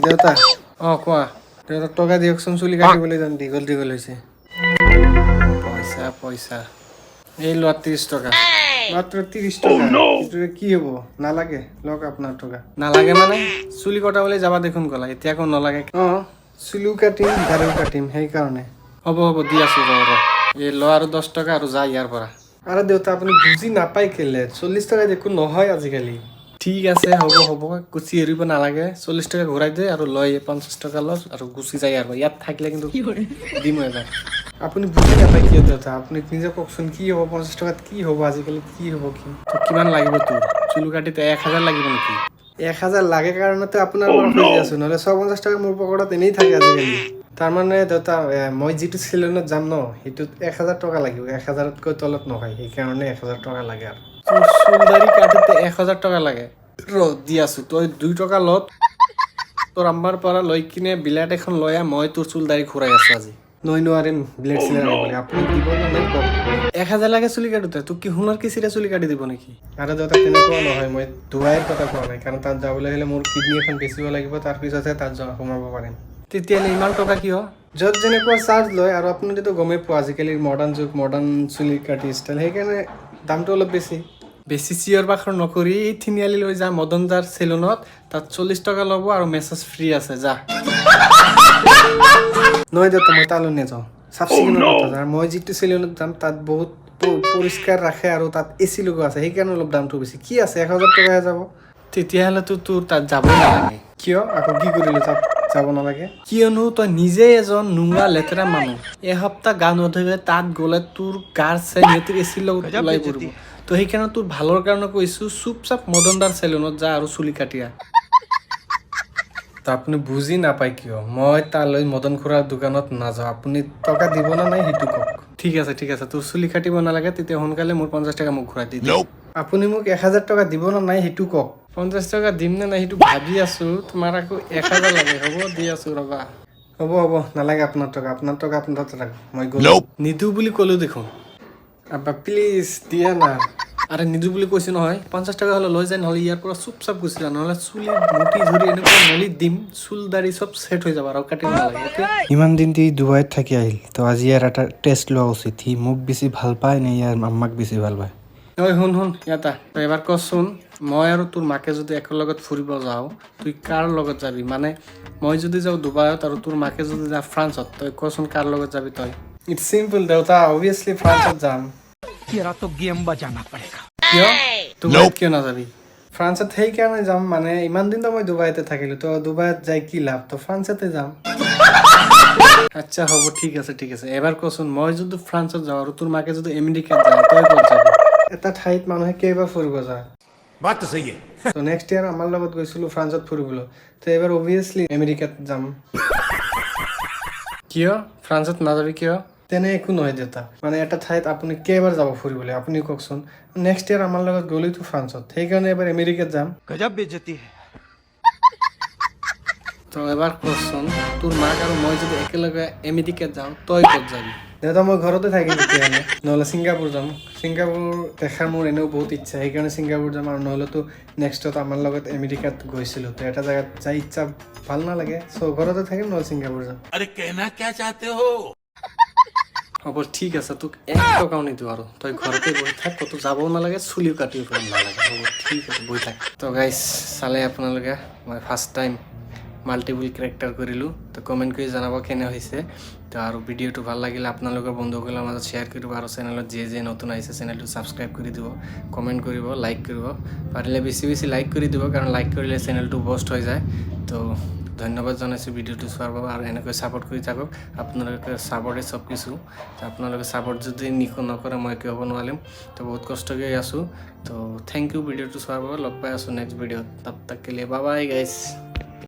দেউতা কোৱা দেউতা টকা দিয়কচোন চুলি কাটিবলৈ যাম দীঘল দীঘল হৈছে পইচা পইচা এই লোৱা 30 টকা মাত্ৰ 30 টকা এইটোৰে কি হ'ব নালাগে লওক আপোনাৰ টকা নালাগে মানে চুলি কটাবলৈ যাবা দেখোন ক'লা এতিয়া আকৌ নালাগে চুলিও কাটিম দাঢ়িও কাটিম সেইকাৰণে হ'ব হ'ব দি আছো ৰ এই ল আৰু 10 টকা আৰু যা ইয়াৰ পৰা আৰে দেউতা আপুনি বুজি নাপায় কেলে 40 টকা একো নহয় আজিকালি ঠিক আছে হ'ব হ'ব কুচি এৰিব নালাগে 40 টকা ঘূৰাই দে আৰু লয় 50 টকা লছ আৰু গুচি যায় আৰু ইয়াত থাকিলে কিন্তু দিম এবাৰ আপুনি বুজি নাপায় কিয় দেউতা আপুনি নিজে কওকচোন কি হ'ব 50 টকাত কি হ'ব আজিকালি কি হ'ব কি তো কিমান লাগিব তোৰ চুলি কাটিতে 1000 লাগিব নেকি 1000 লাগে কাৰণতে আপোনাৰ পৰা খুজি আছো নহলে 150 টকা মোৰ পকেটত এনেই থাকে আজিকালি তাৰমানে দেউতা মই যিটো চেলুনত যাম ন সেইটোত 1000 টকা লাগিব 1000তকৈ তলত নহয় সেইকাৰণে 1000 টকা লাগে আৰু চুল দাড়ি কাটিতে 1000 টকা লাগে ৰ দি আছো তই 2 টকা লত তোৰ আম্মাৰ পৰা লৈ কিনে বিলেট এখন লৈ মই তোৰ চুল দাড়ি ঘূৰাই আছো আজি নোৱাৰিম ব্লেড চিলাই আনিবলৈ আপুনি দিব নে নাই কওক 1000 লাগে চুলি কাটোতে তোক কি সোণৰ কিচিৰে চুলি কাটি দিব নেকি আৰু দেউতা তেনেকুৱা নহয় মই দুবাইৰ কথা কোৱা নাই কাৰণ তাত যাবলৈ হ'লে মোৰ কিডনী এখন বেচিব লাগিব তাৰপিছতহে তাত সোমাব পাৰিম তেতিয়াহ'লে ইমান টকা কিয় য'ত যেনেকুৱা চাৰ্জ লয় আৰু আপুনি যদি গমেই পোৱা আজিকালি মডাৰ্ণ যুগ মডাৰ্ণ চুলি কাটি ষ্টাইল সেইকাৰণে দামটো অলপ বেছি চিঞৰ বাখৰ নকৰি তিনিআলি লৈ যা মদনদাৰ চেলুনত তাত 40 টকা ল'ব আৰু মেছেজ ফ্ৰী আছে যা নহয় দেউতা মই তালৈ নাযাওঁ চাফ চিকুণৰ কথা আৰু মই যিটো চেলুনত যাম তাত বহুত পৰিষ্কাৰ ৰাখে আৰু তাত এচি লগোৱা আছে সেইকাৰণে অলপ দামটো বেছি কি আছে 1000 টকাহে যাব তেতিয়াহ'লেতো তোৰ তাত যাবই নালাগে কিয় আকৌ কি কৰিলো তাত যাব নালাগে কিয়নো তই নিজে এজন নোংৰা লেতেৰা মানুহ এসপ্তাহ গা নধুলে তাত গ'লে তোৰ গাৰ চেনিয়তিৰ এচিৰ লগত ওলাই পৰিব তো সেইকাৰণে তোৰ ভালৰ কাৰণে কৈছো চুপচাপ মদনদাৰ চেলুনত যা আৰু চুলি কাটিয়া তো আপুনি বুজি নাপায় কিয় মই তালৈ মদন খুৰাৰ দোকানত নাযাওঁ আপুনি টকা দিব না নাই সেইটো কওক ঠিক আছে তোৰ চুলি কাটিব নালাগে তেতিয়া সোনকালে মোৰ 50 টকা মোক ঘূৰাই দি দিয়ক আপুনি মোক 1000 টকা দিব না নাই সেইটো কওক 50 টকা দিম নে নাই সেইটো ভাবি আছো তোমাৰ আকৌ 1000 লাগে হ'ব দি আছো ৰবা হ'ব নালাগে আপোনাৰ টকা আপোনাৰ তাত ৰাখ মই গ'লো নিদু বুলি ক'লো দেখোন আব্বা প্লিজ দিয়া না আৰে নিদু বুলি কৈছো নহয় 50 টকা হ'লে লৈ যায় নহ'লে ইয়াৰ পৰা চুপচাপ গুচি যা নহ'লে চুলি মুঠি ধৰি এনেকুৱা নলি দিম চুল দাড়ি চব সেট হৈ যাব আৰু কাটিব নালাগে ইমান দিন দি ডুবাইত থাকি আহিল তো আজি ইয়াৰ এটা টেষ্ট লোৱা উচিত সি মোক বেছি ভাল পায় নে ইয়াৰ আম্মাক বেছি ভাল পায় ঐ শুন ইয়াতা তই এবাৰ কচোন মই আৰু তোৰ মাকে যদি একেলগত ফুৰিব যাওঁ তুই কাৰ লগত যাবি মানে মই যদি যাওঁ ডুবাইত আৰু তোৰ মাকে যদি যায় ফ্ৰান্সত তই কচোন কাৰ লগত যাবি তই ইটস সিম্পল দেউতা অবভিয়াছলি ফ্ৰান্সত যাম तेरा तो गेम बजाना पड़ेगा কিয় ডুবাইত কিয় নাযাবি ফ্ৰান্সত সেইকাৰণে যাম মানে ইমান দিনতো মই ডুবাইতে থাকিলো তো ডুবাইত যাই কি লাভ তো ফ্ৰান্সতে যাম আচ্ছা হ'ব ঠিক আছে এবাৰ কচোন মই যদি ফ্ৰান্সত যাওঁ আৰু তোৰ মাকে যদি আমেৰিকাত যায় তই ক'ত যাবি এটা ঠাইত মানুহে কেইবাৰ ফুৰিব যায় बात तो सही है তো নেক্সট ইয়াৰ আমাৰ লগত গৈছিলো ফ্ৰান্সত ফুৰিবলৈ তো এবাৰ অবভিয়াছলি আমেৰিকাত যাম কিয় ফ্ৰান্সত নাযাবি কিয় তেনে একো নহয় দেউতা মানে এটা ঠাইত আপুনি কেইবাৰ যাব ফুৰিবলৈ আপুনি কওকচোন নেক্সট ইয়াৰ আমাৰ লগত গ'লেতো ফ্ৰান্সত সেইকাৰণে এবাৰ আমেৰিকাত যাম गजब बेइज्जती है তো এবাৰ কচোন তোৰ মাক আৰু মই যদি একেলগে আমেৰিকাত যাওঁ তই ক'ত যাবি দেউতা মই ঘৰতে থাকিম তেতিয়াহ'লে নহ'লে ছিংগাপুৰ যাম ছিংগাপুৰ দেখাৰ মোৰ এনেও বহুত ইচ্ছা সেইকাৰণে ছিংগাপুৰ যাম আৰু নহ'লেতো নেক্সটত আমাৰ লগত আমেৰিকাত গৈছিলোঁ তো এটা জেগাত যাই ইচ্ছা ভাল নালাগে চ' ঘৰতে থাকিম নহ'লে ছিংগাপুৰ যাম अरे कहना क्या चाहते हो হ'ব ঠিক আছে তোক 1 টকাও নিদিওঁ আৰু তই ঘৰতে বহি থাক ক'তো যাবও নালাগে চুলিও কাটিব নালাগে হ'ব ঠিক আছে বহি থাক তো গাইজ চালে আপোনালোকে মই ফাৰ্ষ্ট টাইম মাল্টিপল কেৰেক্টাৰ কৰিলোঁ তো কমেণ্ট কৰি জনাব কেনে হৈছে তো আৰু ভিডিঅ'টো ভাল লাগিলে আপোনালোকৰ বন্ধুসকলৰ মাজত শ্বেয়াৰ কৰিব আৰু চেনেলত যিয়ে নতুন আহিছে চেনেলটো ছাবস্ক্ৰাইব কৰি দিব কমেণ্ট কৰিব লাইক কৰিব পাৰিলে বেছি লাইক কৰি দিব কাৰণ লাইক কৰিলে চেনেলটো বষ্ট হৈ যায় তো ধন্যবাদ জনাইছোঁ ভিডিঅ'টো চোৱাৰ বাবে আৰু এনেকৈ ছাপোৰ্ট কৰি থাকক আপোনালোকে ছাপোৰ্টে চব কিছু তো আপোনালোকে ছাপোৰ্ট যদি নকৰে মই একো হ'ব নোৱাৰিম তো বহুত কষ্ট কৰি আছোঁ তো থেংক ইউ ভিডিঅ'টো চোৱাৰ বাবে লগ পাই আছোঁ নেক্সট ভিডিঅ'ত তব তক কে লিয়ে বাই বাই গাইছ